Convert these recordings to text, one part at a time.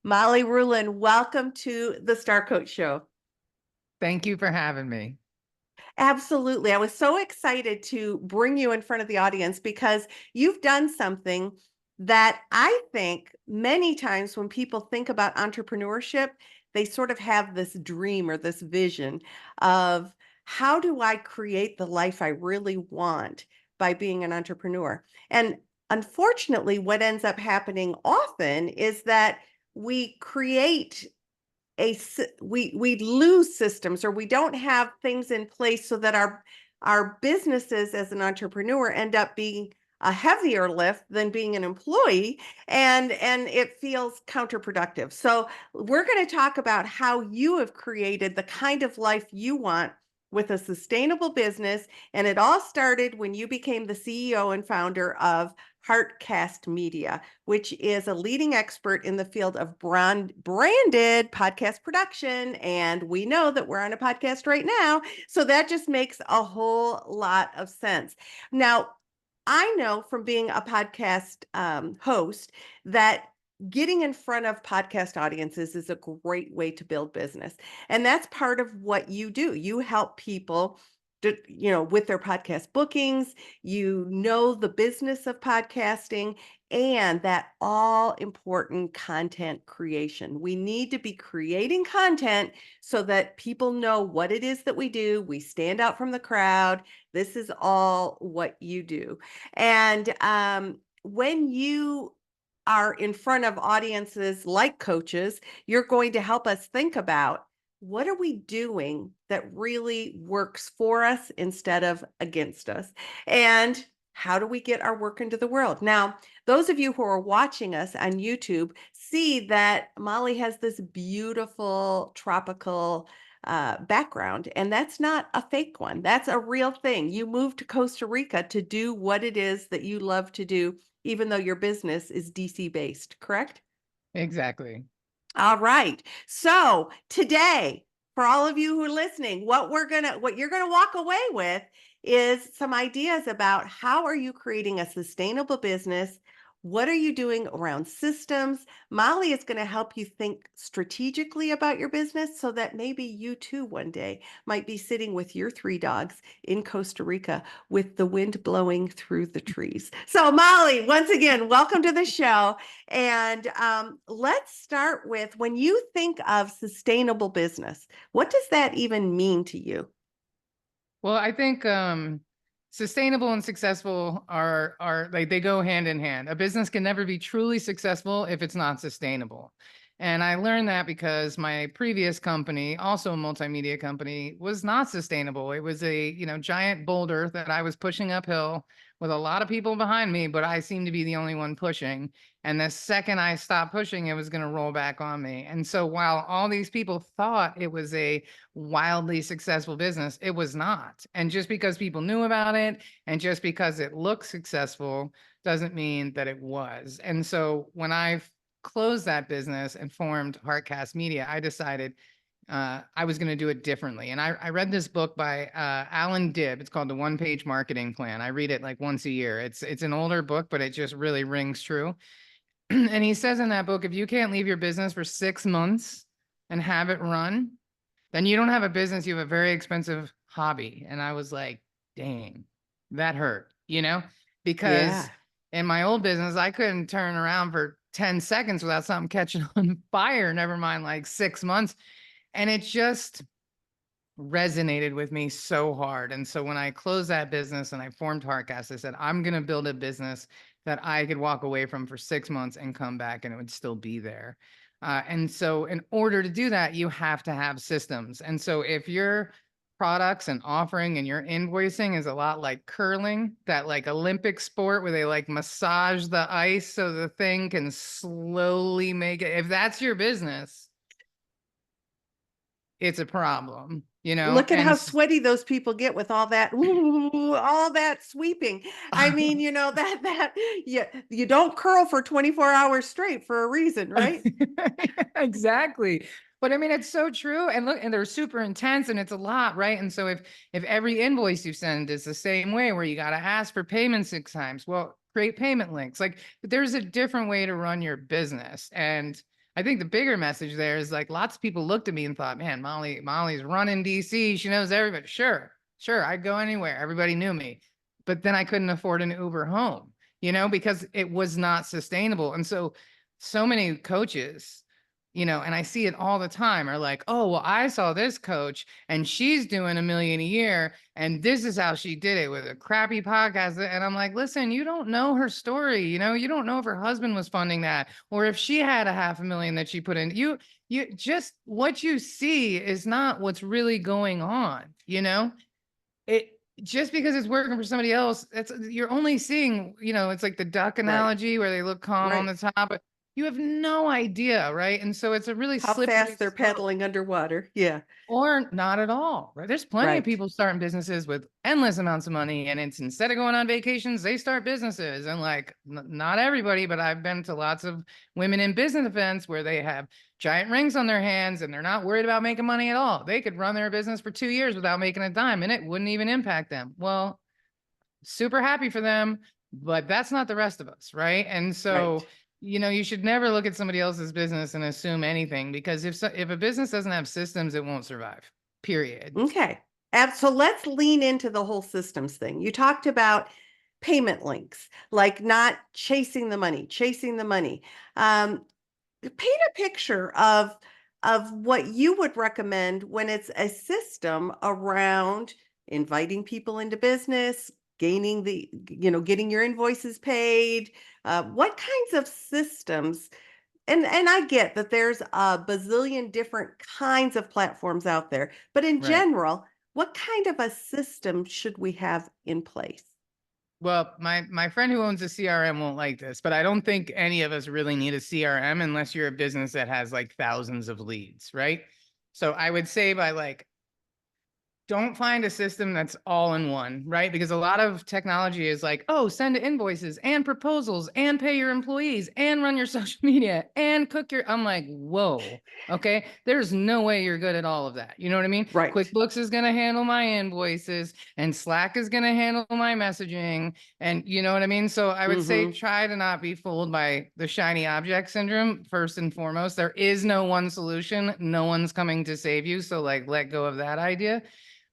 Molly Ruland, welcome to the Star Coach Show. Thank you for having me. Absolutely. I was so excited to bring you in front of the audience because you've done something that I think many times when people think about entrepreneurship, they sort of have this dream or this vision of how do I create the life I really want by being an entrepreneur? And unfortunately, what ends up happening often is that we create we lose systems, or we don't have things in place so that our businesses as an entrepreneur end up being a heavier lift than being an employee, and it feels counterproductive. So we're going to talk about how you have created the kind of life you want with a sustainable business. And it all started when you became the CEO and founder of Heartcast Media, which is a leading expert in the field of branded podcast production. And we know that we're on a podcast right now. So that just makes a whole lot of sense. Now, I know from being a podcast host that getting in front of podcast audiences is a great way to build business. And that's part of what you do. You help people with their podcast bookings. You know the business of podcasting and that all important content creation. We need to be creating content so that people know what it is that we do. We stand out from the crowd. This is all what you do. And when you are in front of audiences like coaches, you're going to help us think about what are we doing that really works for us instead of against us? And how do we get our work into the world? Now, those of you who are watching us on YouTube see that Molly has this beautiful tropical background, and that's not a fake one. That's a real thing. You moved to Costa Rica to do what it is that you love to do, even though your business is DC based, correct? Exactly. All right. So today, for all of you who are listening, what you're gonna walk away with is some ideas about how are you creating a sustainable business? What are you doing around systems? Molly is going to help you think strategically about your business so that maybe you too one day might be sitting with your three dogs in Costa Rica with the wind blowing through the trees. So, Molly, once again, welcome to the show. And let's start with when you think of sustainable business, what does that even mean to you? Well, I think sustainable and successful are like they go hand in hand. A business can never be truly successful if it's not sustainable. And I learned that because my previous company, also a multimedia company, was not sustainable. It was a, giant boulder that I was pushing uphill with a lot of people behind me, but I seemed to be the only one pushing. And the second I stopped pushing, it was going to roll back on me. And so while all these people thought it was a wildly successful business, it was not. And just because people knew about it and just because it looked successful doesn't mean that it was. And so when I closed that business and formed Heartcast Media, I decided I was going to do it differently. And I read this book by Alan Dibb. It's called The One Page Marketing Plan. I read it like once a year. It's an older book, but it just really rings true. And he says in that book, if you can't leave your business for 6 months and have it run, then you don't have a business, you have a very expensive hobby. And I was like, dang, that hurt, because Yeah. in my old business, I couldn't turn around for 10 seconds without something catching on fire, never mind like 6 months. And it just resonated with me so hard. And so when I closed that business and I formed Heartcast, I said, I'm going to build a business that I could walk away from for 6 months and come back and it would still be there. And so in order to do that, you have to have systems. And so if your products and offering and your invoicing is a lot like curling, that like Olympic sport where they like massage the ice so the thing can slowly make it, if that's your business, it's a problem, Look at and how sweaty those people get with all that, ooh, all that sweeping. I mean, that you don't curl for 24 hours straight for a reason, right? exactly. But I mean, it's so true. And look, and they're super intense and it's a lot, right? And so if every invoice you send is the same way where you got to ask for payment 6 times, well, create payment links. Like there's a different way to run your business. And I think the bigger message there is like lots of people looked at me and thought, man, Molly's running DC. She knows everybody. Sure. I'd go anywhere. Everybody knew me. But then I couldn't afford an Uber home, because it was not sustainable. And so many coaches, and I see it all the time, are like, oh, well, I saw this coach and she's doing $1 million a year. And this is how she did it with a crappy podcast. And I'm like, listen, you don't know her story. You don't know if her husband was funding that or if she had a $500,000 that she put in. You just, what you see is not what's really going on. It just because it's working for somebody else, you're only seeing, it's like the duck Right. analogy where they look calm on Right. the top, but you have no idea, right? And so it's a really How slippery fast they're slope. paddling underwater. Yeah. Or not at all, right? There's plenty of Right. people starting businesses with endless amounts of money, and it's instead of going on vacations, they start businesses. And like, not everybody, but I've been to lots of women in business events where they have giant rings on their hands and they're not worried about making money at all. They could run their business for 2 years without making a dime, and it wouldn't even impact them. Well, super happy for them, but that's not the rest of us, right? And so Right. you should never look at somebody else's business and assume anything, because if a business doesn't have systems, it won't survive. Period. Okay. So let's lean into the whole systems thing. You talked about payment links, like not chasing the money, chasing the money. Paint a picture of what you would recommend when it's a system around inviting people into business, gaining getting your invoices paid. What kinds of systems? And I get that there's a bazillion different kinds of platforms out there, but in Right. general, what kind of a system should we have in place? Well, my friend who owns a CRM won't like this, but I don't think any of us really need a CRM unless you're a business that has like thousands of leads, right? So I would say by like, don't find a system that's all in one, right? Because a lot of technology is like, oh, send invoices and proposals and pay your employees and run your social media and cook your. I'm like, whoa, okay. There's no way you're good at all of that. You know what I mean? Right. QuickBooks is going to handle my invoices and Slack is going to handle my messaging. And you know what I mean? So I would say Mm-hmm. try to not be fooled by the shiny object syndrome. First and foremost, there is no one solution. No one's coming to save you. So like, let go of that idea.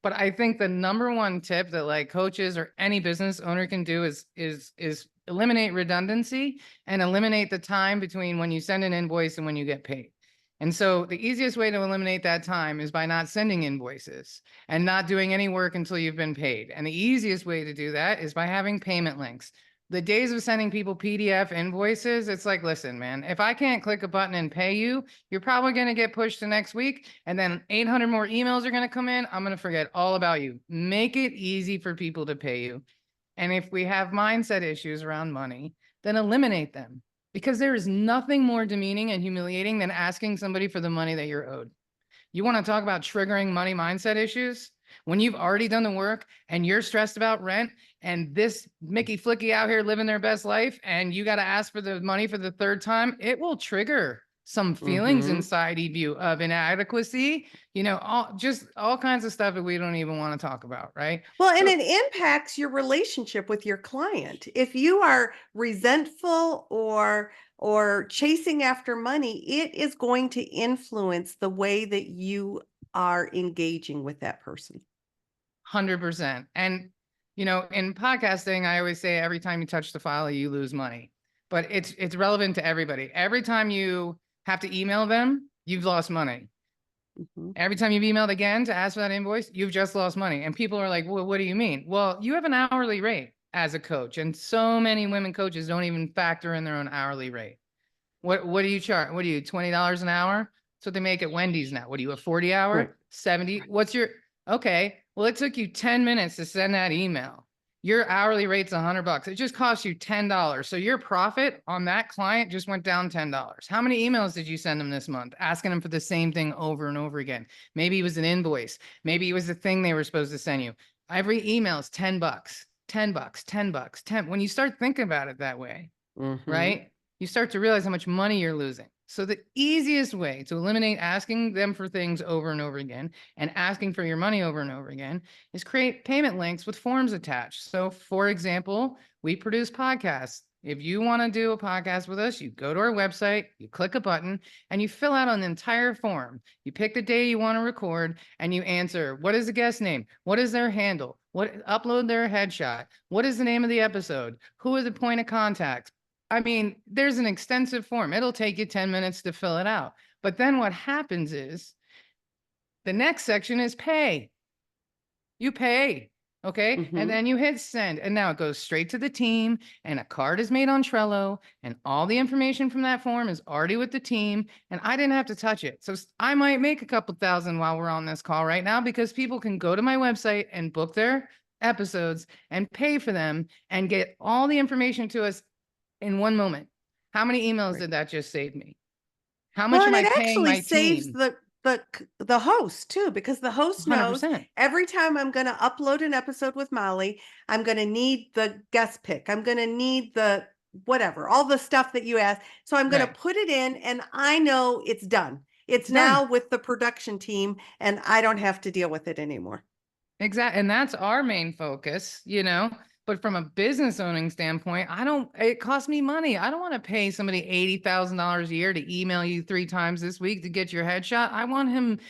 But I think the number one tip that like coaches or any business owner can do is eliminate redundancy and eliminate the time between when you send an invoice and when you get paid. And so the easiest way to eliminate that time is by not sending invoices and not doing any work until you've been paid. And the easiest way to do that is by having payment links. The days of sending people PDF invoices, it's like, listen, man, if I can't click a button and pay you, you're probably going to get pushed to next week. And then 800 more emails are going to come in. I'm going to forget all about you. Make it easy for people to pay you. And if we have mindset issues around money, then eliminate them, because there is nothing more demeaning and humiliating than asking somebody for the money that you're owed. You want to talk about triggering money mindset issues? When you've already done the work and you're stressed about rent and this Mickey Flicky out here living their best life and you got to ask for the money for the third time, it will trigger some feelings Mm-hmm. inside of you of inadequacy, all kinds of stuff that we don't even want to talk about, right? Well, and So it impacts your relationship with your client. If you are resentful or chasing after money, it is going to influence the way that you are engaging with that person. 100%. And, in podcasting, I always say every time you touch the file, you lose money. But it's relevant to everybody. Every time you have to email them, you've lost money. Mhm. Every time you've emailed again to ask for that invoice, you've just lost money. And people are like, well, what do you mean? Well, you have an hourly rate as a coach. And so many women coaches don't even factor in their own hourly rate. What do you charge? What do you, $20 an hour? That's what they make at Wendy's now. What do you, a 40 Right. hour, 70? What's your, okay. Well, it took you 10 minutes to send that email. Your hourly rate's $100. It just cost you $10. So your profit on that client just went down $10. How many emails did you send them this month? Asking them for the same thing over and over again. Maybe it was an invoice. Maybe it was the thing they were supposed to send you. Every email is $10, $10, $10, 10. When you start thinking about it that way, Mm-hmm. right? You start to realize how much money you're losing. So the easiest way to eliminate asking them for things over and over again and asking for your money over and over again is create payment links with forms attached. So for example, we produce podcasts. If you want to do a podcast with us, you go to our website, you click a button, and you fill out an entire form. You pick the day you want to record, and you answer, what is the guest name? What is their handle? Upload their headshot. What is the name of the episode? Who is the point of contact? I mean, there's an extensive form. It'll take you 10 minutes to fill it out. But then what happens is the next section is pay. You pay. Okay. Mhm. And then you hit send. And now it goes straight to the team, and a card is made on Trello, and all the information from that form is already with the team. And I didn't have to touch it. So I might make a couple thousand while we're on this call right now, because people can go to my website and book their episodes and pay for them and get all the information to us in one moment. How many emails Right. did that just save me? How Well, much and am I it paying actually my saves team? the host too, because the host knows 100%. every time I'm going to upload an episode with Molly, I'm going to need the guest pick. I'm going to need the whatever, all the stuff that you asked. So I'm going to Right. put it in, and I know it's done. It's Done. now with the production team, and I don't have to deal with it anymore. Exactly. And that's our main focus, you know. But from a business owning standpoint, it costs me money. I don't want to pay somebody $80,000 a year to email you 3 times this week to get your headshot. I want him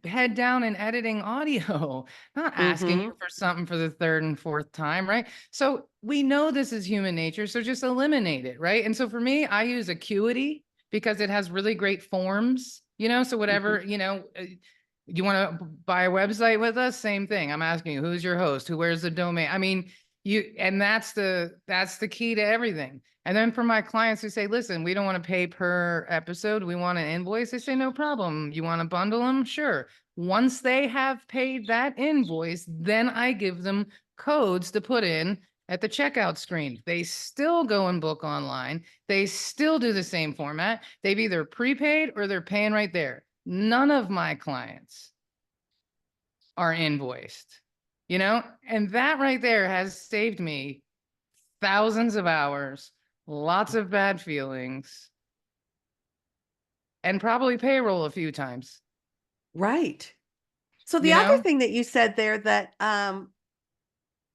head down and editing audio, not asking you Mhm. for something for the third and fourth time, right? So we know this is human nature. So just eliminate it, right? And so for me, I use Acuity because it has really great forms, you know. So whatever, Mhm. you know, you want to buy a website with us? Same thing. I'm asking you, who's your host? Who wears the domain? I mean, and that's the key to everything. And then for my clients who say, listen, we don't want to pay per episode, we want an invoice, they say, no problem. You want to bundle them? Sure. Once they have paid that invoice, then I give them codes to put in at the checkout screen. They still go and book online. They still do the same format. They've either prepaid or they're paying right there. None of my clients are invoiced, you know, and that right there has saved me thousands of hours, lots of bad feelings, and probably payroll a few times, Right. So the you other know? thing that you said there that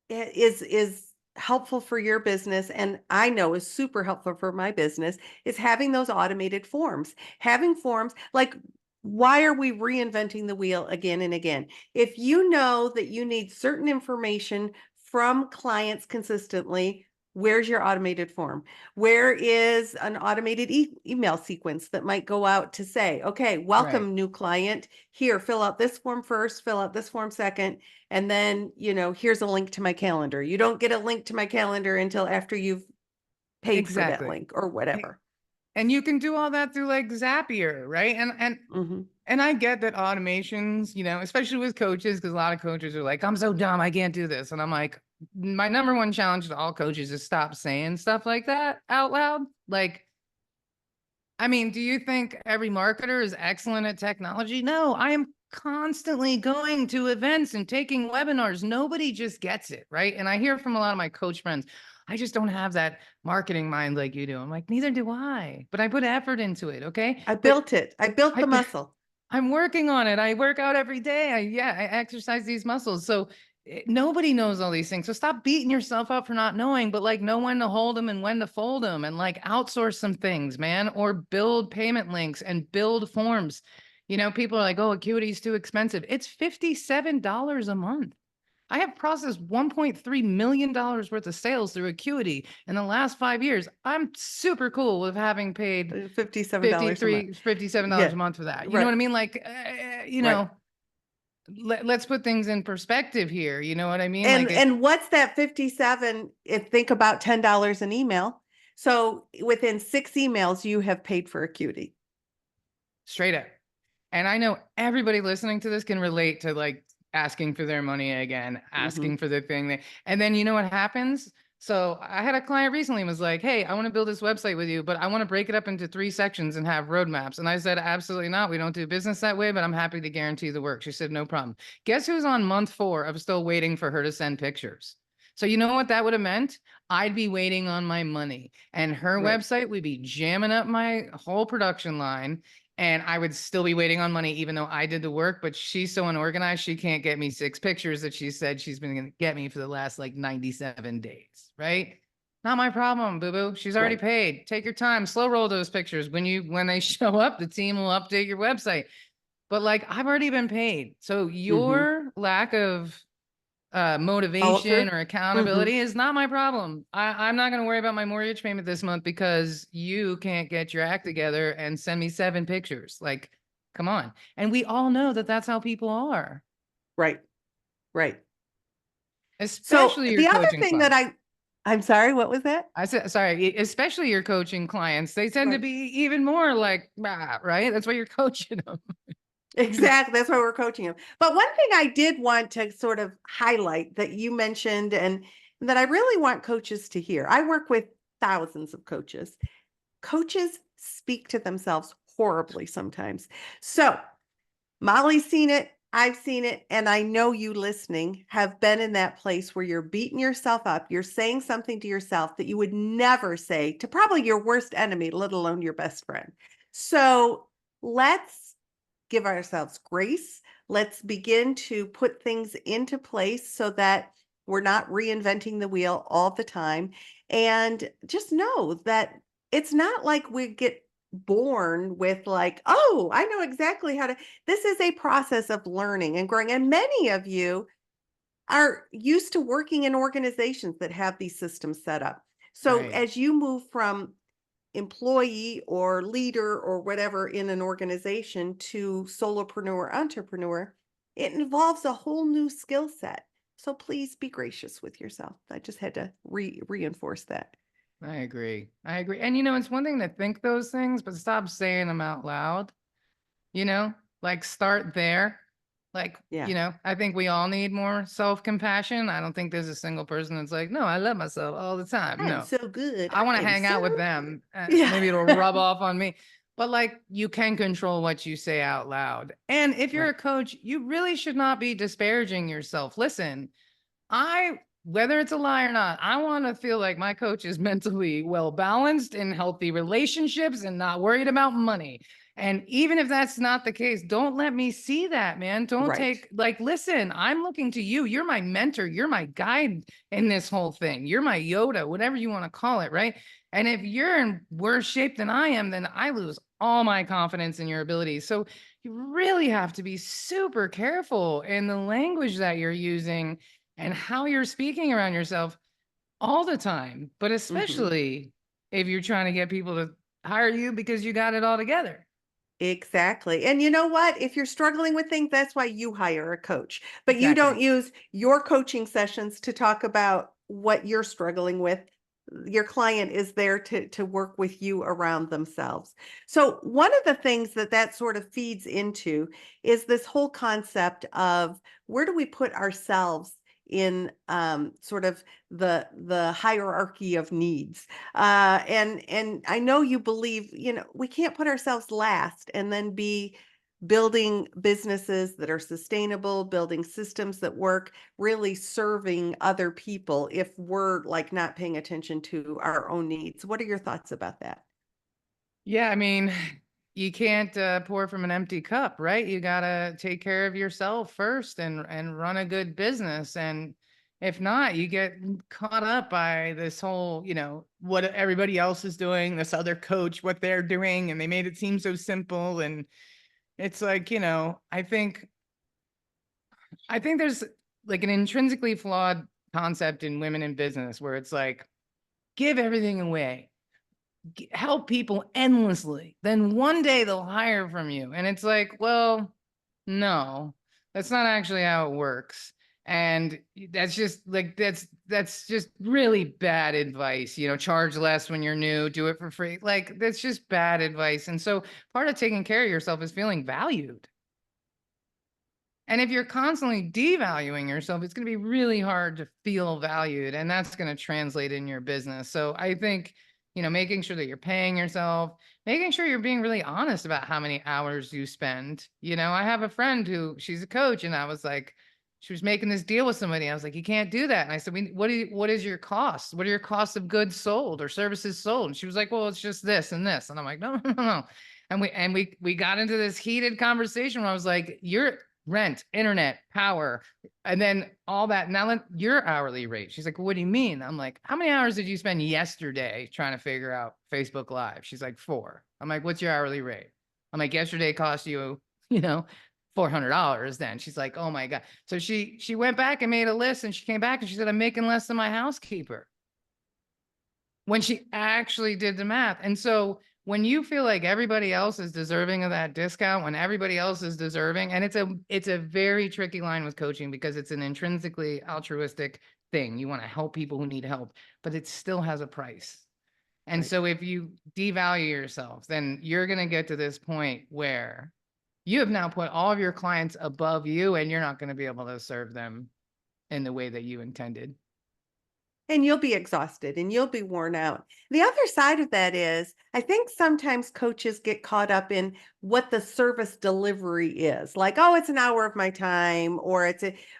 is helpful for your business, and I know is super helpful for my business, is having those automated forms. Having forms like, why are we reinventing the wheel again and again? If you know that you need certain information from clients consistently, where's your automated form? Where is an automated email sequence that might go out to say, okay, Right. welcome new client, here, fill out this form first, fill out this form second, and then, here's a link to my calendar. You don't get a link to my calendar until after you've paid for that Exactly. link or A- whatever. And you can do all that through like Zapier, right? Hmm. And I get that automations, you know, especially with coaches, because a lot of coaches are like, I'm so dumb, I can't do this. And I'm like, my number one challenge to all coaches is stop saying stuff like that out loud. Like, I mean, do you think every marketer is excellent at technology? No, I am constantly going to events and taking webinars. Nobody just gets it, right? And I hear from a lot of my coach friends, I just don't have that marketing mind like you do. I'm like, neither do I, but I put effort into it, okay? I But built it. I built the I muscle. I'm working on it. I work out every day. I exercise these muscles. So nobody knows all these things. So stop beating yourself up for not knowing, but like know when to hold them and when to fold them, and like outsource some things, man, or build payment links and build forms. You know, people are like, oh, Acuity is too expensive. It's $57 a month. I have processed $1.3 million worth of sales through Acuity in the last 5 years. I'm super cool with having paid $57 a month. 53 $57 Yeah. a month for that. You know Right. what I mean? Like, you Right. know, let's put things in perspective here. You know what I mean? And Like and what's that 57? If think about $10 an email. So within 6 emails, you have paid for Acuity. straight up. And I know everybody listening to this can relate to like asking for their money again, Hmm. asking for the thing that, and then you know what happens? So I had a client recently was like, hey, I want to build this website with you, but I want to break it up into 3 sections and have roadmaps. And I said, absolutely not. We don't do business that way, but I'm happy to guarantee the work. She said, no problem. Guess who's on month 4 of still waiting for her to send pictures? So you know what that would have meant? I'd be waiting on my money, and her Right. website would be jamming up my whole production line, and I would still be waiting on money, even though I did the work. But she's so unorganized, she can't get me 6 pictures that she said she's been going to get me for the last like 97 days, right? Not my problem, boo boo. She's already Right. paid. Take your time. Slow roll those pictures. When they show up, the team will update your website. But like, I've already been paid. So Mm-hmm. your lack of Follow motivation through. or Mm-hmm. accountability is not my problem. I'm not going to worry about my mortgage payment this month because you can't get your act together and send me 7 pictures. Like, come on. And we all know that that's how people are, Right. Right. So especially your the other coaching thing that clients. I'm sorry, what was that? I said, sorry, especially your coaching clients. They tend to Right. be even more like, "Bah," right? That's why you're coaching them. Exactly. That's why we're coaching him. But one thing I did want to sort of highlight that you mentioned and that I really want coaches to hear. I work with thousands of coaches. Coaches speak to themselves horribly sometimes. So Molly's seen it, I've seen it, and I know you listening have been in that place where you're beating yourself up. You're saying something to yourself that you would never say to probably your worst enemy, let alone your best friend. So let's give ourselves grace. Let's begin to put things into place so that we're not reinventing the wheel all the time. And just know that it's not like we get born with like, oh, I know exactly how to. This is a process of learning and growing. And many of you are used to working in organizations that have these systems set up. So Right. as you move from employee or leader or whatever in an organization to solopreneur, entrepreneur, it involves a whole new skill set. So please be gracious with yourself. I just had to reinforce that. I agree. I agree. And it's one thing to think those things, but stop saying them out loud, you know, like start there. Like, Yeah. I think we all need more self-compassion. I don't think there's a single person that's like, no, I love myself all the time. I am No, so good. I want I to am hang so out with them. yeah. Maybe it'll rub off on me. But like, you can control what you say out loud. And if you're Right. a coach, you really should not be disparaging yourself. Listen, whether it's a lie or not, I want to feel like my coach is mentally well balanced in healthy relationships and not worried about money. And even if that's not the case, don't let me see that, man. Don't Right. take, like, listen, I'm looking to you. You're my mentor. You're my guide in this whole thing. You're my Yoda, whatever you want to call it. Right. And if you're in worse shape than I am, then I lose all my confidence in your abilities. So you really have to be super careful in the language that you're using and how you're speaking around yourself all the time, but Hmm. especially if you're trying to get people to hire you because you got it all together. Exactly. And you know what? If you're struggling with things, that's why you hire a coach. But you don't Exactly. use your coaching sessions to talk about what you're struggling with. Your client is there to work with you around themselves. So one of the things that sort of feeds into is this whole concept of where do we put ourselves in sort of the hierarchy of needs. And I know you believe, we can't put ourselves last and then be building businesses that are sustainable, building systems that work, really serving other people if we're like not paying attention to our own needs. What are your thoughts about that? Yeah, I mean, you can't pour from an empty cup, right? You got to take care of yourself first and run a good business. And if not, you get caught up by this whole, what everybody else is doing, this other coach, what they're doing, and they made it seem so simple. And it's like, I think there's like an intrinsically flawed concept in women in business where it's like, give everything away, help people endlessly. Then one day they'll hire from you. And it's like, well, no, that's not actually how it works. And that's just like, that's just really bad advice. Charge less when you're new, do it for free. Like, that's just bad advice. And so part of taking care of yourself is feeling valued. And if you're constantly devaluing yourself, it's going to be really hard to feel valued. And that's going to translate in your business. So I think, making sure that you're paying yourself, making sure you're being really honest about how many hours you spend. I have a friend who she's a coach, and I was like, she was making this deal with somebody. I was like, you can't do that. And I said, what is your cost? What are your costs of goods sold or services sold? And she was like, well, it's just this and this. And I'm like, no, no, no, no. And we got into this heated conversation where I was like, rent, internet, power, and then all that. Now let your hourly rate. She's like, what do you mean? I'm like, how many hours did you spend yesterday trying to figure out Facebook Live? She's like, 4. I'm like, what's your hourly rate? I'm like, yesterday cost you, you know, $400 then. She's like, oh my God. So she went back and made a list, and she came back and she said, I'm making less than my housekeeper, when she actually did the math. And so when you feel like everybody else is deserving of that discount, when everybody else is deserving, and it's a very tricky line with coaching, because it's an intrinsically altruistic thing. You want to help people who need help, but it still has a price. And Right. so if you devalue yourself, then you're going to get to this point where you have now put all of your clients above you, and you're not going to be able to serve them in the way that you intended. And you'll be exhausted and you'll be worn out. The other side of that is, I think sometimes coaches get caught up in what the service delivery is. Like, oh, it's an hour of my time, or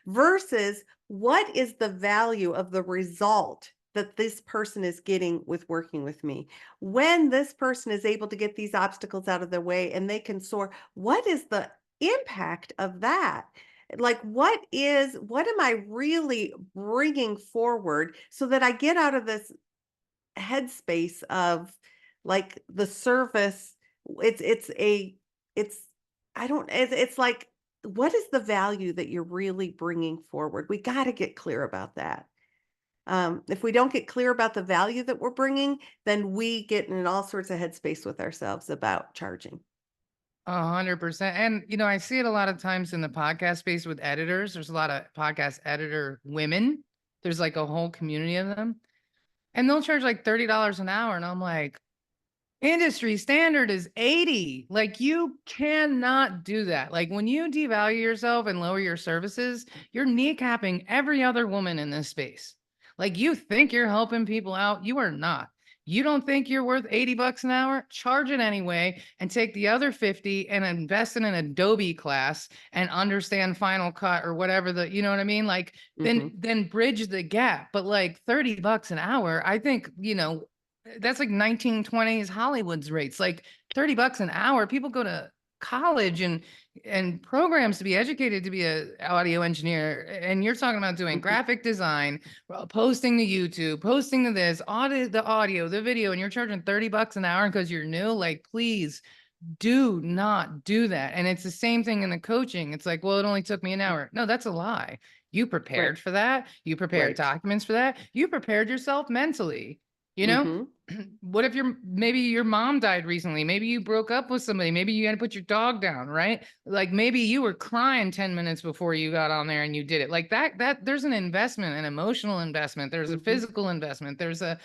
versus what is the value of the result that this person is getting with working with me. When this person is able to get these obstacles out of the way and they can soar, what is the impact of that? Like, what am I really bringing forward so that I get out of this headspace of like the service? It's I don't it's like, what is the value that you're really bringing forward? We got to get clear about that. If we don't get clear about the value that we're bringing, then we get in all sorts of headspace with ourselves about charging. 100%. And, I see it a lot of times in the podcast space with editors. There's a lot of podcast editor women. There's like a whole community of them. And they'll charge like $30 an hour. And I'm like, industry standard is 80. Like, you cannot do that. Like, when you devalue yourself and lower your services, you're kneecapping every other woman in this space. Like, you think you're helping people out, you are not. You don't think you're worth $80 an hour? Charge it anyway, and take the other 50 and invest in an Adobe class and understand Final Cut or whatever you know what I mean? Like, Mhm. then bridge the gap. But like $30 an hour, I think, that's like 1920s Hollywood's rates. Like $30 an hour. People go to college and programs to be educated to be a audio engineer. And you're talking about doing Mhm. graphic design, posting to YouTube, posting to this, audit the audio, the video, and you're charging $30 an hour because you're new. Like, please do not do that. And it's the same thing in the coaching. It's like, well, it only took me an hour. No, that's a lie. You Right. prepared for that. You prepared Right. documents for that. You prepared yourself mentally. You know, Mhm. what if maybe your mom died recently? Maybe you broke up with somebody. Maybe you had to put your dog down, right? Like, maybe you were crying 10 minutes before you got on there and you did it. Like that there's an investment, an emotional investment. There's a Mhm. physical investment. There's a,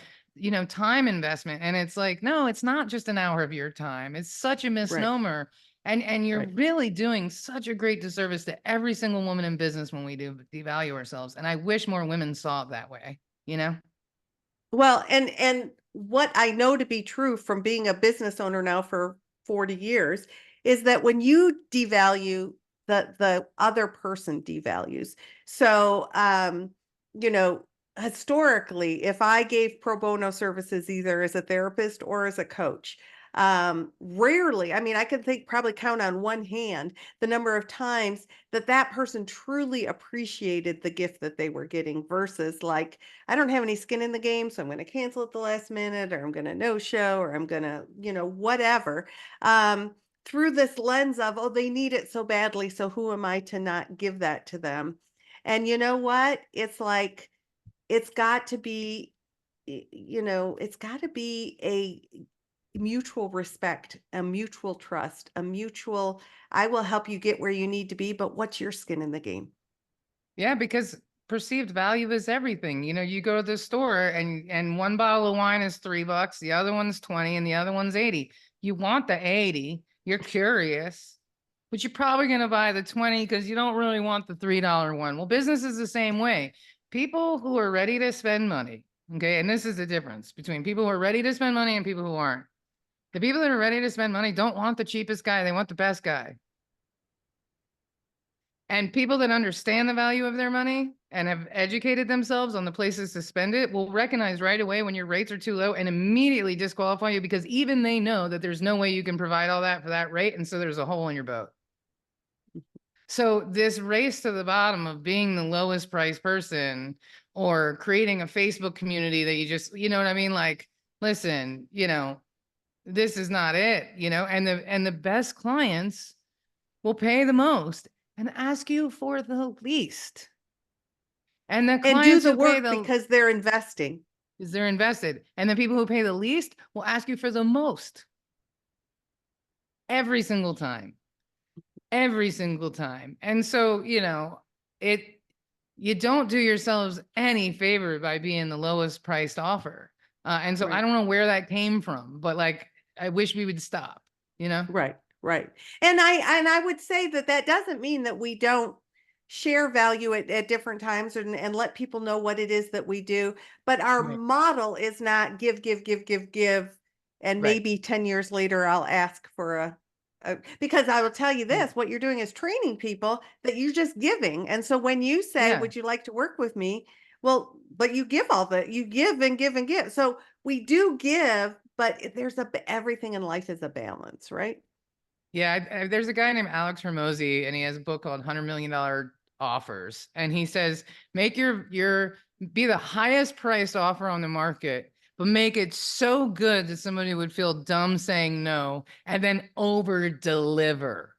time investment. And it's like, no, it's not just an hour of your time. It's such a Right. misnomer. And you're Right. really doing such a great disservice to every single woman in business when we do devalue ourselves. And I wish more women saw it that way, you know? Well, and what I know to be true from being a business owner now for 40 years is that when you devalue, the other person devalues. So, you know, historically, if I gave pro bono services either as a therapist or as a coach, rarely, I mean, I can think probably count on one hand the number of times that that person truly appreciated the gift that they were getting versus like, I don't have any skin in the game, so I'm going to cancel at the last minute, or I'm going to no show, or I'm going to, whatever. Through this lens of, oh, they need it so badly, so who am I to not give that to them? And you know what? It's like, it's got to be, it's got to be a mutual respect, a mutual trust, a mutual, I will help you get where you need to be, but what's your skin in the game? Yeah, because perceived value is everything. You go to the store and one bottle of wine is $3, the other one's 20, and the other one's 80. You want the 80, you're curious, but you're probably going to buy the 20 because you don't really want the $3 one. Well, business is the same way. People who are ready to spend money, okay, and this is the difference between people who are ready to spend money and people who aren't. The people that are ready to spend money don't want the cheapest guy, they want the best guy. And people that understand the value of their money and have educated themselves on the places to spend it will recognize right away when your rates are too low and immediately disqualify you, because even they know that there's no way you can provide all that for that rate. And so there's a hole in your boat. So this race to the bottom of being the lowest price person or creating a Facebook community that you just, you know what I mean? Like, listen, this is not it, and the best clients will pay the most and ask you for the least. And the And do clients the who pay work the because they're investing. is they're invested. And the people who pay the least will ask you for the most every single time. Every single time. And so, it you don't do yourselves any favor by being the lowest priced offer. And so I Right. don't know where that came from, but like I wish we would stop, you know? Right, right. And I would say that that doesn't mean that we don't share value at different times and let people know what it is that we do. But our Right. model is not give, give, give, give, give, and Right. maybe 10 years later I'll ask for because I will tell you Mm. this, what you're doing is training people that you're just giving. And so when you say, Yeah. would you like to work with me? Well, but you give you give and give and give. So we do give, but there's everything in life is a balance, right? Yeah, there's a guy named Alex Hermosi, and he has a book called $100 Million Offers, and he says make your be the highest priced offer on the market, but make it so good that somebody would feel dumb saying no, and then over deliver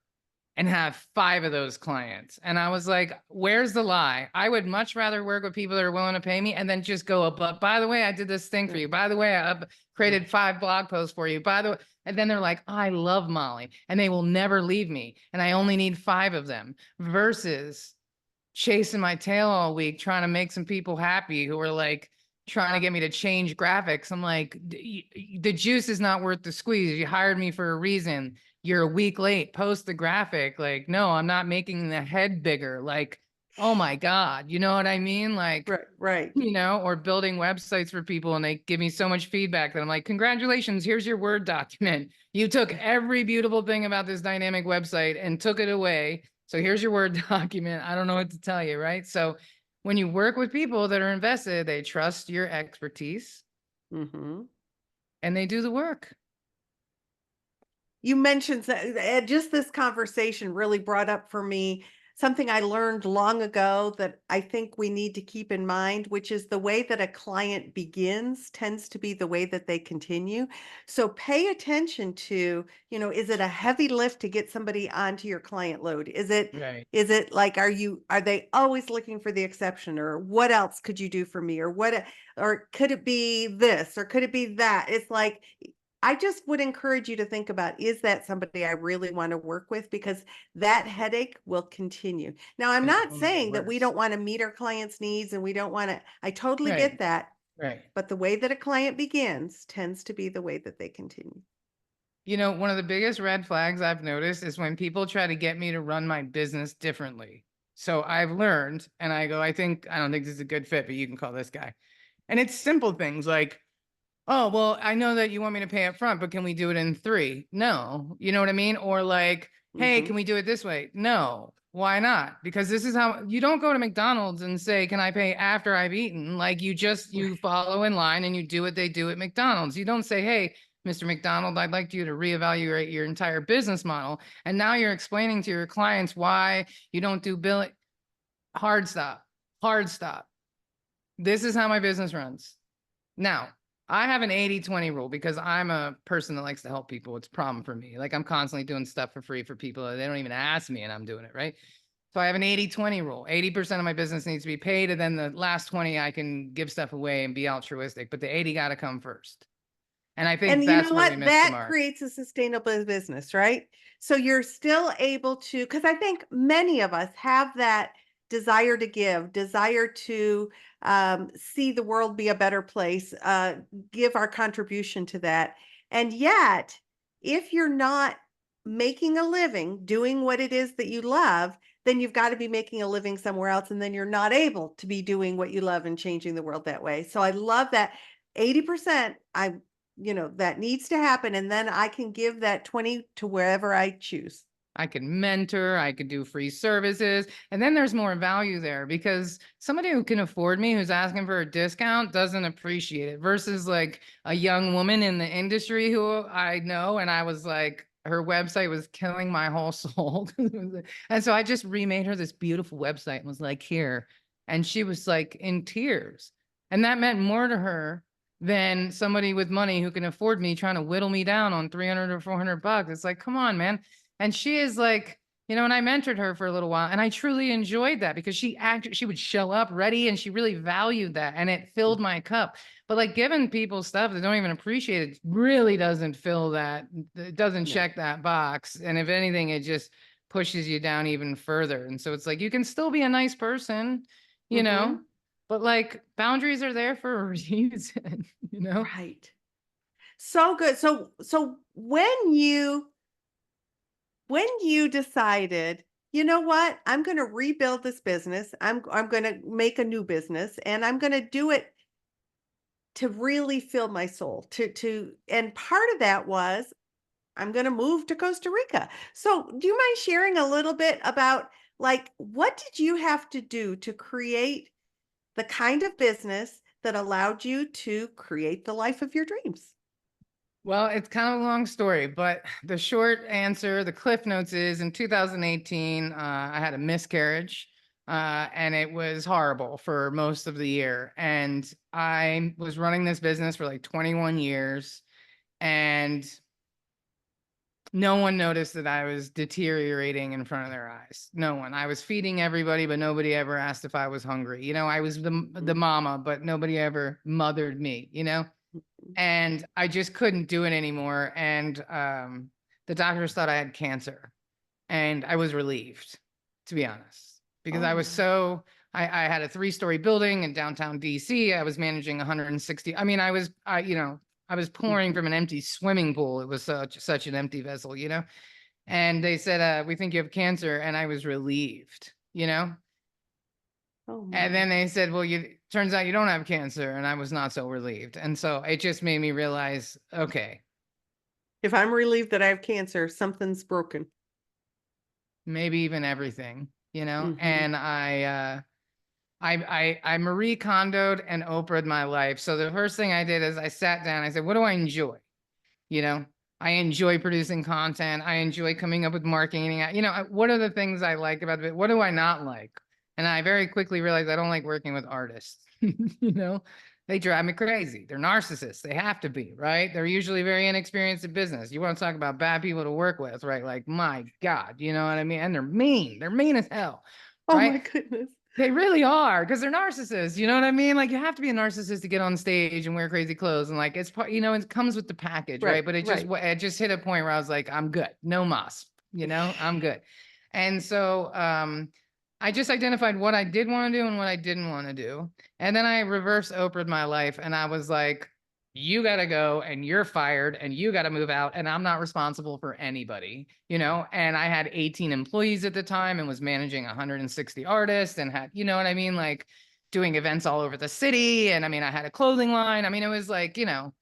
and have 5 of those clients. And I was like, where's the lie? I would much rather work with people that are willing to pay me and then just go up. By the way, I did this thing for Right, you. By the way, I right, created 5 blog posts for you. By the way, and then they're like, I love Molly and they will never leave me. And I only need 5 of them versus chasing my tail all week, trying to make some people happy who are like trying to get me to change graphics. I'm like, the juice is not worth the squeeze. You hired me for a reason. You're a week late. Post the graphic. Like, no, I'm not making the head bigger. Like, oh my God. You know what I mean? Like, right, right. or building websites for people and they give me so much feedback that I'm like, congratulations, here's your Word document. You took every beautiful thing about this dynamic website and took it away. So here's your Word document. I don't know what to tell you, right? So when you work with people that are invested, they trust your expertise Hmm. and they do the work. You mentioned just this conversation really brought up for me something I learned long ago that I think we need to keep in mind, which is the way that a client begins tends to be the way that they continue. So pay attention to, is it a heavy lift to get somebody onto your client load? Right. Is it like, are they always looking for the exception, or what else could you do for me? Or could it be this, or could it be that? It's like, I just would encourage you to think about, is that somebody I really want to work with? Because that headache will continue. Now, I'm And it's not only get saying that we worse. don't want to meet our clients' needs and we don't want to, I totally get Right. that. Right. But the way that a client begins tends to be the way that they continue. One of the biggest red flags I've noticed is when people try to get me to run my business differently. So I've learned, and I go, I don't think this is a good fit, but you can call this guy. And it's simple things like, oh, well, I know that you want me to pay up front, but can we do it in 3? No. You know what I mean? Or like, hey, Hmm. can we do it this way? No. Why not? Because this is how you don't go to McDonald's and say, can I pay after I've eaten? Like you follow in line and you do what they do at McDonald's. You don't say, hey, Mr. McDonald, I'd like you to reevaluate your entire business model. And now you're explaining to your clients why you don't do billing. Hard stop. Hard stop. This is how my business runs. Now, I have an 80-20 rule because I'm a person that likes to help people. It's a problem for me. Like I'm constantly doing stuff for free for people. They don't even ask me and I'm doing it, right? So I have an 80-20 rule. 80% of my business needs to be paid. And then the last 20, I can give stuff away and be altruistic. But the 80 got to come first. And I think And you know that's where we what? missed the That mark. creates a sustainable business, right? So you're still able to, because I think many of us have that desire to give, desire to see the world be a better place, give our contribution to that. And yet, if you're not making a living doing what it is that you love, then you've got to be making a living somewhere else. And then you're not able to be doing what you love and changing the world that way. So I love that 80%. That needs to happen. And then I can give that 20 to wherever I choose. I can mentor, I could do free services. And then there's more value there because somebody who can afford me, who's asking for a discount, doesn't appreciate it versus like a young woman in the industry who I know. And I was like, her website was killing my whole soul. And so I just remade her this beautiful website and was like, here. And she was like in tears. And that meant more to her than somebody with money who can afford me trying to whittle me down on 300 or 400 bucks. It's like, come on, man. And she is like, you know, and I mentored her for a little while and I truly enjoyed that because she would show up ready and she really valued that and it filled my cup. But like giving people stuff that don't even appreciate it really doesn't fill that, it doesn't No. check that box. And if anything, it just pushes you down even further. And so it's like, you can still be a nice person, you know, but like boundaries are there for a reason, you know? Right. So good. So when you decided, you know what, I'm going to rebuild this business. I'm going to make a new business and I'm going to do it to really fill my soul and part of that was I'm going to move to Costa Rica. So, do you mind sharing a little bit about like what did you have to do to create the kind of business that allowed you to create the life of your dreams? Well, it's kind of a long story, but the short answer, the cliff notes is in 2018, I had a miscarriage, and it was horrible for most of the year. And I was running this business for like 21 years, and no one noticed that I was deteriorating in front of their eyes. No one. I was feeding everybody, but nobody ever asked if I was hungry. You know, I was the mama, but nobody ever mothered me, you know? And I just couldn't do it anymore. And the doctors thought I had cancer. And I was relieved, to be honest, because Oh I was my. so, I had a 3-story building in downtown DC. I was managing 160. I mean, I was pouring from an empty swimming pool. It was such an empty vessel, you know? And they said, we think you have cancer. And I was relieved, you know? Oh And my. then they said, well, turns out you don't have cancer. And I was not so relieved. And so it just made me realize, okay, If I'm relieved that I have cancer, something's broken. maybe even everything, you know? Mhm. And I Marie Kondoed and Oprah'd my life. So the first thing I did is I sat down, I said, what do I enjoy? You know, I enjoy producing content. I enjoy coming up with marketing. You know, what are the things I like about it? What do I not like? And I very quickly realized I don't like working with artists. You know, they drive me crazy. They're narcissists. They have to be, right? They're usually very inexperienced in business. You want to talk about bad people to work with, right? Like, my God, you know what I mean? And they're mean. They're mean as hell, Oh right? my goodness. They really are, because they're narcissists. You know what I mean? Like, you have to be a narcissist to get on stage and wear crazy clothes, and like it's part, you know, it comes with the package, right? Right, But right. it just hit a point where I was like, I'm good, no mas, you know, I'm good. And so I just identified what I did want to do and what I didn't want to do, and then I reverse Oprah'd my life, and I was like, you got to go and you're fired and you got to move out and I'm not responsible for anybody, you know? And I had 18 employees at the time and was managing 160 artists and had, you know what I mean? Like doing events all over the city. And I mean, I had a clothing line. I mean, it was like, you know,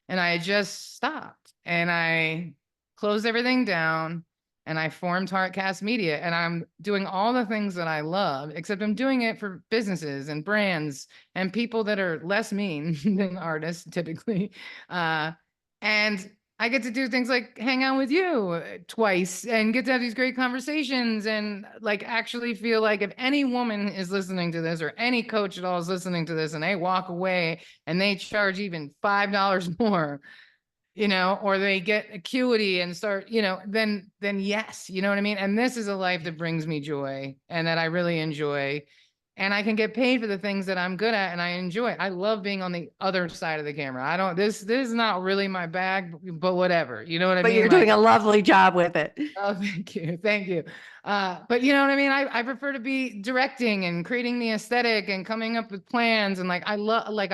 and I just stopped and I closed everything down and I formed Heartcast Media and I'm doing all the things that I love, except I'm doing it for businesses and brands and people that are less mean than artists typically. And I get to do things like hang out with you twice and get to have these great conversations and like actually feel like if any woman is listening to this or any coach at all is listening to this and they walk away and they charge even $5 more, you know, or they get acuity and start, you know, then yes, you know what I mean? And this is a life that brings me joy and that I really enjoy. And I can get paid for the things that I'm good at and I enjoy. I love being on the other side of the camera. I don't, this is not really my bag, but whatever. You know what I But mean? you're doing Like, a lovely job with it. oh, thank you. Thank you. But you know what I mean? I prefer to be directing and creating the aesthetic and coming up with plans. And like, I love, like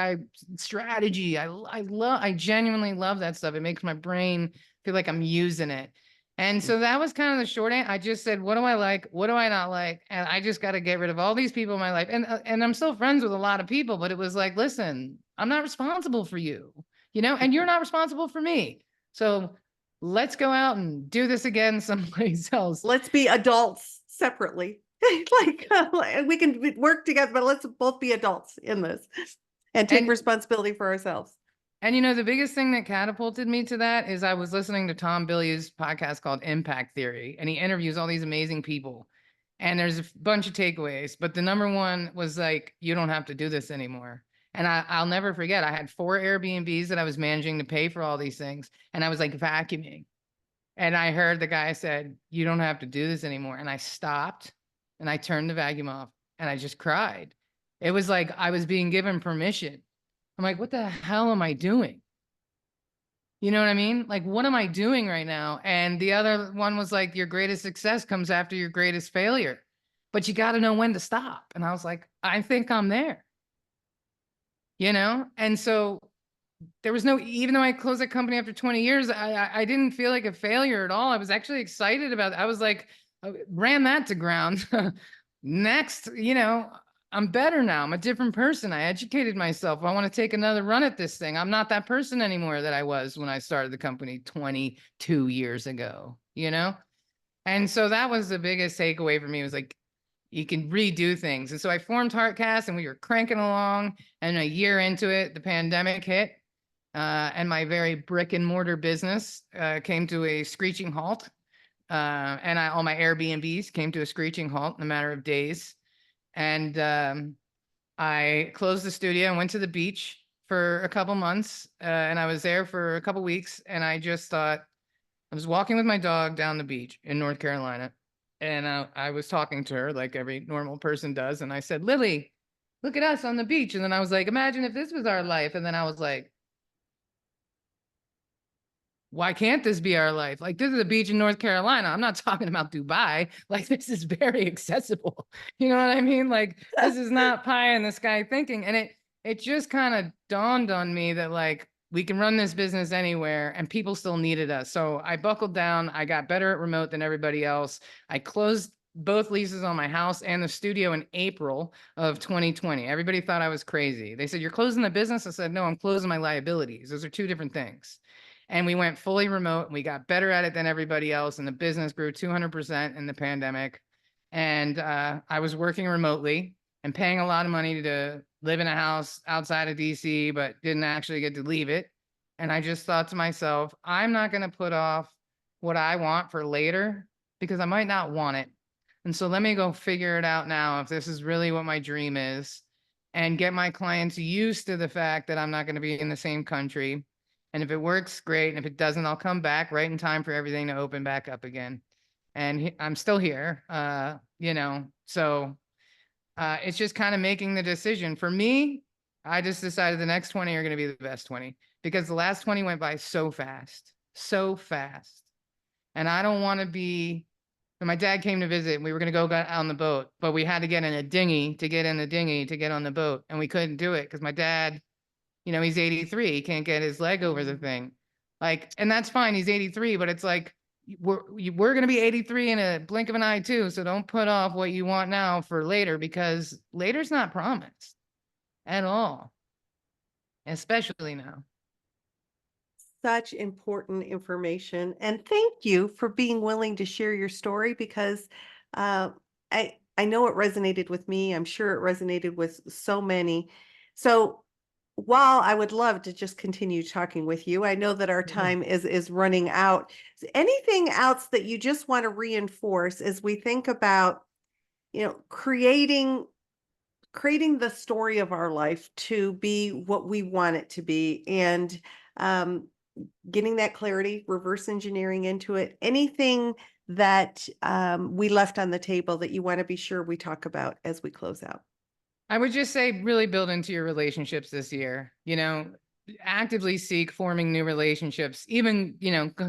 strategy. I genuinely love that stuff. It makes my brain feel like I'm using it. And so that was kind of the short answer. I just said, what do I like? What do I not like? And I just got to get rid of all these people in my life. And I'm still friends with a lot of people, but it was like, listen, I'm not responsible for you, you know, and you're not responsible for me. So let's go out and do this again someplace else. Let's be adults separately. Like we can work together, but let's both be adults in this and take And responsibility for ourselves. And the biggest thing that catapulted me to that is I was listening to Tom Bilyeu's podcast called Impact Theory, and he interviews all these amazing people. And there's a bunch of takeaways, but the number one was like, you don't have to do this anymore. And I'll never forget, I had 4 Airbnbs that I was managing to pay for all these things, and I was like vacuuming. And I heard the guy said, you don't have to do this anymore. And I stopped and I turned the vacuum off and I just cried. It was like I was being given permission. I'm like, what the hell am I doing? You know what I mean? Like, what am I doing right now? And the other one was like, your greatest success comes after your greatest failure, but you got to know when to stop. And I was like, I think I'm there, And so there was no, even though I closed that company after 20 years, I didn't feel like a failure at all. I was actually excited about it. I was like, I ran that to ground. Next, I'm better now. I'm a different person. I educated myself. I want to take another run at this thing. I'm not that person anymore that I was when I started the company 22 years ago, And so that was the biggest takeaway for me. It was like, you can redo things. And so I formed Heartcast and we were cranking along. And a year into it, the pandemic hit. And my very brick and mortar business came to a screeching halt. And all my Airbnbs came to a screeching halt in a matter of days. And I closed the studio and went to the beach for a couple months. And I was there for a couple weeks. And I just thought, I was walking with my dog down the beach in North Carolina. And I was talking to her like every normal person does. And I said, Lily, look at us on the beach. And then I was like, imagine if this was our life. And then I was like, why can't this be our life? Like, this is a beach in North Carolina. I'm not talking about Dubai. Like, this is very accessible. You know what I mean? Like, this is not pie in the sky thinking. And it just kind of dawned on me that like, we can run this business anywhere and people still needed us. So I buckled down. I got better at remote than everybody else. I closed both leases on my house and the studio in April of 2020. Everybody thought I was crazy. They said, you're closing the business? I said, no, I'm closing my liabilities. Those are two different things. And we went fully remote and we got better at it than everybody else. And the business grew 200% in the pandemic. And I was working remotely and paying a lot of money to live in a house outside of DC, but didn't actually get to leave it. And I just thought to myself, I'm not going to put off what I want for later because I might not want it. And so let me go figure it out now if this is really what my dream is and get my clients used to the fact that I'm not going to be in the same country. And if it works, great. And if it doesn't, I'll come back right in time for everything to open back up again. And I'm still here, so it's just kind of making the decision. For me, I just decided the next 20 are going to be the best 20 because the last 20 went by so fast, so fast. And I don't want to be, when my dad came to visit, we were going to go on the boat, but we had to get in a dinghy to get in the dinghy to get on the boat. And we couldn't do it because my dad, he's 83. He can't get his leg over the thing. Like, and that's fine. He's 83, but it's like, we're going to be 83 in a blink of an eye too. So don't put off what you want now for later because later's not promised at all, especially now. Such important information. And thank you for being willing to share your story because I know it resonated with me. I'm sure it resonated with so many. So while I would love to just continue talking with you, I know that our time is running out. Anything else that you just want to reinforce as we think about, creating the story of our life to be what we want it to be and getting that clarity, reverse engineering into it, anything that we left on the table that you want to be sure we talk about as we close out? I would just say really build into your relationships this year, actively seek forming new relationships, even,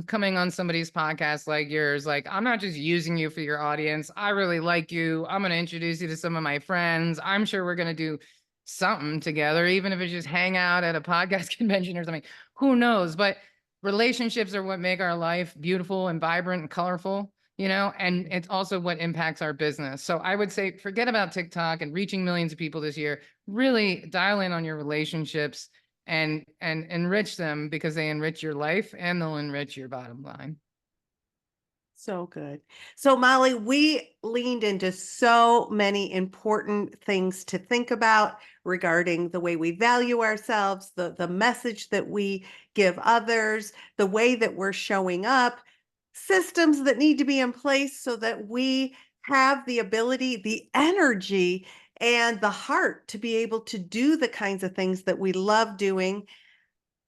coming on somebody's podcast like yours. Like, I'm not just using you for your audience. I really like you. I'm going to introduce you to some of my friends. I'm sure we're going to do something together, even if it's just hang out at a podcast convention or something, who knows? But relationships are what make our life beautiful and vibrant and colorful. And it's also what impacts our business. So I would say, forget about TikTok and reaching millions of people this year. Really dial in on your relationships and enrich them because they enrich your life and they'll enrich your bottom line. So good. So, Molly, we leaned into so many important things to think about regarding the way we value ourselves, the message that we give others, the way that we're showing up, systems that need to be in place so that we have the ability, the energy, and the heart to be able to do the kinds of things that we love doing.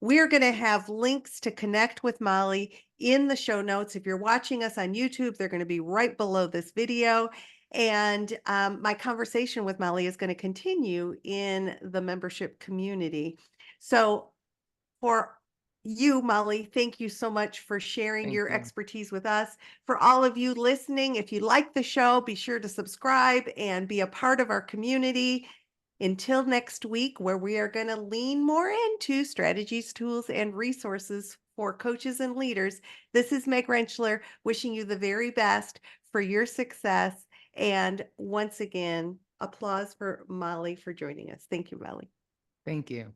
We're going to have links to connect with Molly in the show notes. If you're watching us on YouTube, they're going to be right below this video. And my conversation with Molly is going to continue in the membership community. So, for you, Molly, thank you so much for sharing Thank your you. expertise with us. For all of you listening, if you like the show, be sure to subscribe and be a part of our community. Until next week, where we are going to lean more into strategies, tools, and resources for coaches and leaders. This is Meg Rentschler wishing you the very best for your success. And once again, applause for Molly for joining us. Thank you, Molly. Thank you.